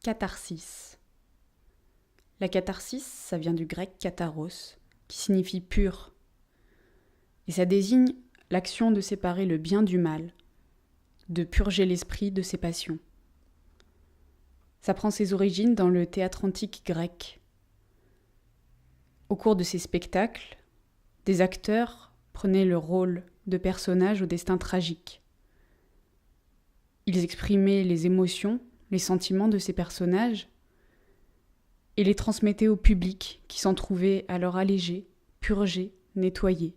Catharsis. La catharsis, ça vient du grec katharos, qui signifie pur. Et ça désigne l'action de séparer le bien du mal, de purger l'esprit de ses passions. Ça prend ses origines dans le théâtre antique grec. Au cours de ces spectacles, des acteurs prenaient le rôle de personnages au destin tragique. Ils exprimaient les émotions, les sentiments de ces personnages et les transmettaient au public qui s'en trouvait alors allégé, purgé, nettoyé.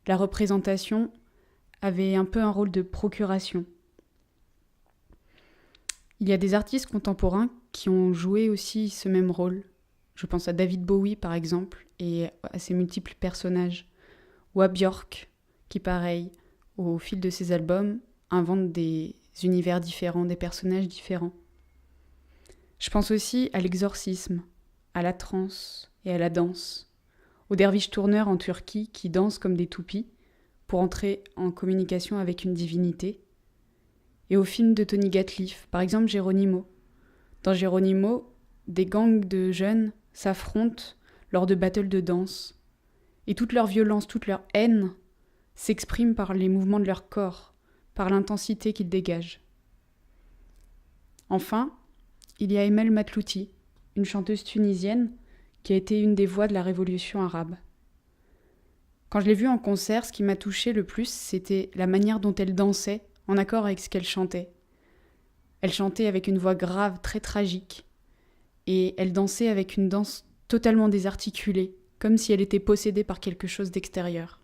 La représentation avait un peu un rôle de procuration. Il y a des artistes contemporains qui ont joué aussi ce même rôle. Je pense à David Bowie par exemple et à ses multiples personnages. Ou à Björk qui pareil, au fil de ses albums, invente des univers différents, des personnages différents. Je pense aussi à l'exorcisme, à la transe et à la danse, aux derviches tourneurs en Turquie qui dansent comme des toupies pour entrer en communication avec une divinité, et aux films de Tony Gatliff, par exemple Geronimo. Dans Geronimo, des gangs de jeunes s'affrontent lors de battles de danse, et toute leur violence, toute leur haine s'exprime par les mouvements de leur corps, par l'intensité qu'ils dégagent. Enfin, il y a Emel Matlouti, une chanteuse tunisienne qui a été une des voix de la révolution arabe. Quand je l'ai vue en concert, ce qui m'a touchée le plus, c'était la manière dont elle dansait en accord avec ce qu'elle chantait. Elle chantait avec une voix grave, très tragique, et elle dansait avec une danse totalement désarticulée, comme si elle était possédée par quelque chose d'extérieur.